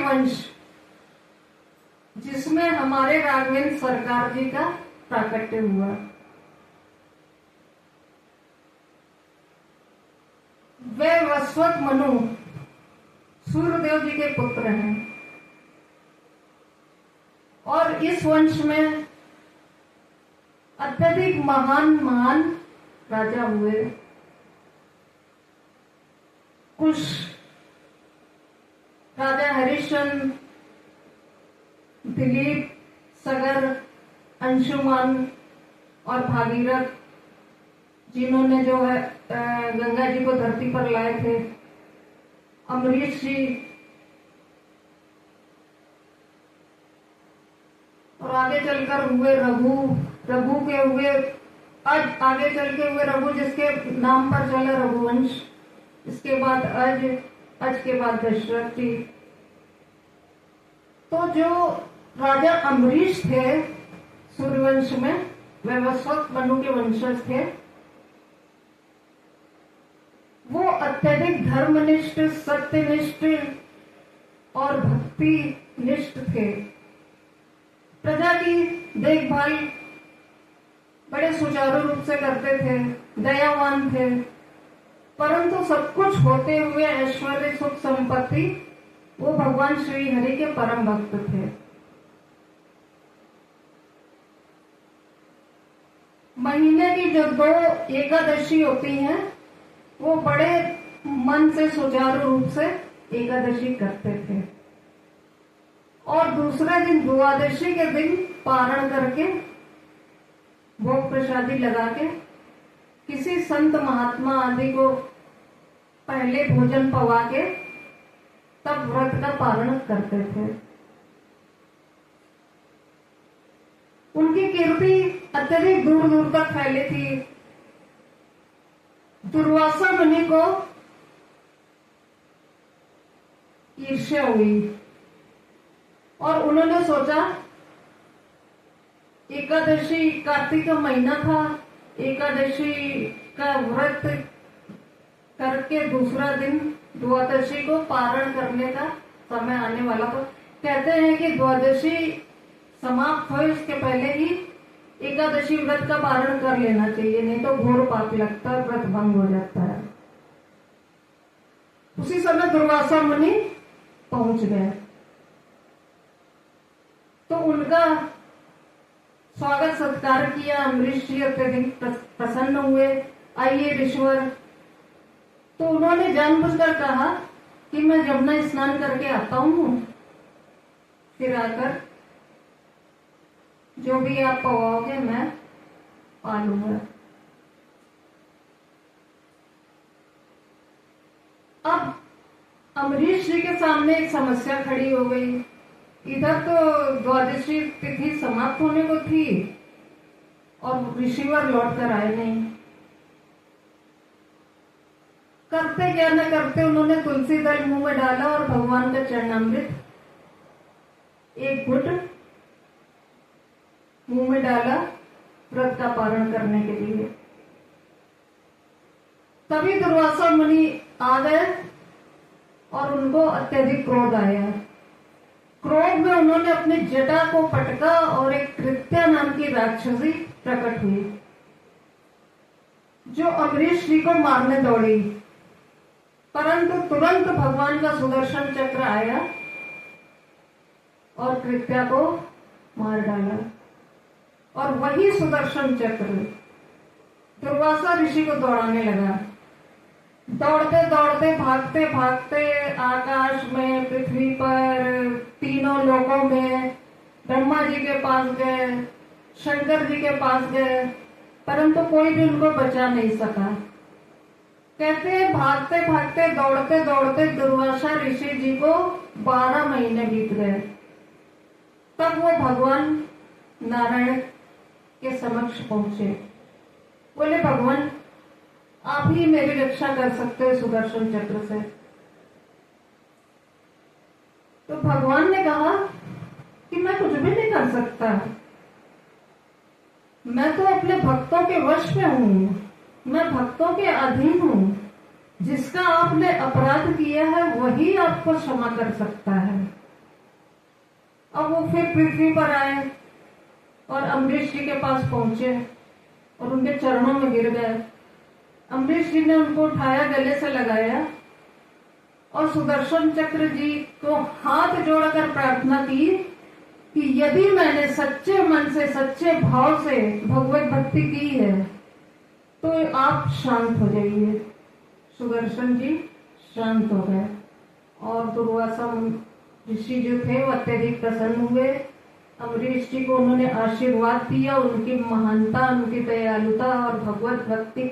वंश जिसमें हमारे राघवेंद्र सरकार जी का प्राकट्य हुआ। वे वस्वत मनु सूर्यदेव जी के पुत्र हैं और इस वंश में अत्यधिक महान राजा हुए। कुछ राजा हरिश्चंद्र, दिलीप, सगर, अंशुमान और भागीरथ, जिन्होंने जो है गंगा जी को धरती पर लाए थे, अमरीश जी, और आगे चलकर हुए रघु के हुए, आज आगे चल के हुए रघु जिसके नाम पर चला रघुवंश, इसके बाद अज के बाद दशरथ जी। तो जो राजा अमरीश थे सूर्यवंश में, वे वस्वत मनु के वंशज थे। वो अत्यधिक धर्मनिष्ठ, सत्यनिष्ठ और भक्ति निष्ठ थे। प्रजा की देखभाल बड़े सुचारू रूप से करते थे, दयावान थे, परंतु सब कुछ होते हुए ऐश्वर्य, सुख, संपत्ति, वो भगवान श्री हरि के परम भक्त थे। महीने की जो 2 एकादशी होती हैं, वो बड़े मन से सुचारू रूप से एकादशी करते थे और दूसरे दिन द्वादशी के दिन पारण करके भोग प्रसादी लगा के किसी संत महात्मा आदि को पहले भोजन पवा के तब व्रत का पारण करते थे। उनकी कीर्ति अत्यधिक दूर दूर तक फैली थी। दुर्वासा मुनि को ईर्ष्या हुई और उन्होंने सोचा, एकादशी, कार्तिक का महीना था, एकादशी का व्रत करके दूसरा दिन द्वादशी को पारण करने का समय आने वाला। तो कहते हैं कि द्वादशी समाप्त हो इसके पहले ही एकादशी व्रत का पारण कर लेना चाहिए, नहीं तो घोर पाप लगता है, व्रत भंग हो जाता है। उसी समय दुर्वासा मुनि पहुंच गए तो उनका स्वागत सत्कार किया। अमरीश जी अत्यधिक प्रसन्न हुए, आइए ऋषिवर। तो उन्होंने जानबूझकर कहा कि मैं यमुना स्नान करके आता हूं, फिर आकर जो भी आप पवाओगे मैं पालूंगा। अब अमरीश जी के सामने एक समस्या खड़ी हो गई। इधर तो द्वादशी तिथि समाप्त होने को थी और ऋषिवर लौट कर आए नहीं। करते क्या न करते उन्होंने तुलसी दल मुंह में डाला और भगवान का चरणामृत एक घुट मुंह में डाला व्रत का पारण करने के लिए। तभी दुर्वासा मुनि आ गए और उनको अत्यधिक क्रोध आया। क्रोध में उन्होंने अपनी जटा को पटका और एक कृत्या नाम की राक्षसी प्रकट हुई जो अमरीश जी को मारने दौड़ी, परंतु तुरंत भगवान का सुदर्शन चक्र आया और कृत्या को मार डाला। और वही सुदर्शन चक्र दुर्वासा ऋषि को दौड़ाने लगा। दौड़ते दौड़ते, भागते भागते आकाश में, पृथ्वी पर, तीनों लोकों में ब्रह्मा जी के पास गए, शंकर जी के पास गए, परंतु कोई भी उनको बचा नहीं सका। कहते हैं भागते भागते, दौड़ते दौड़ते दुर्वासा ऋषि जी को 12 महीने बीत गए। तब वो भगवान नारायण के समक्ष पहुंचे। बोले, भगवान आप ही मेरी रक्षा कर सकते हो सुदर्शन चक्र से। तो भगवान ने कहा कि मैं कुछ भी नहीं कर सकता, मैं तो अपने भक्तों के वश में हूं, मैं भक्तों के अधीन हूं। जिसका आपने अपराध किया है वही आपको क्षमा कर सकता है। अब वो फिर पृथ्वी पर आए और अम्बरीश जी के पास पहुंचे और उनके चरणों में गिर गए। अम्बरीश जी ने उनको उठाया, गले से लगाया और सुदर्शन चक्र जी को हाथ जोड़कर प्रार्थना की कि यदि मैंने सच्चे मन से, सच्चे भाव से भगवत भक्ति की है तो आप शांत हो जाइए। सुदर्शन जी शांत हो गए और दुर्वासा ऋषि जो थे वो अत्यधिक प्रसन्न हुए। अम्बरीश जी को उन्होंने आशीर्वाद दिया, उनकी महानता, उनकी दयालुता और भगवत भक्ति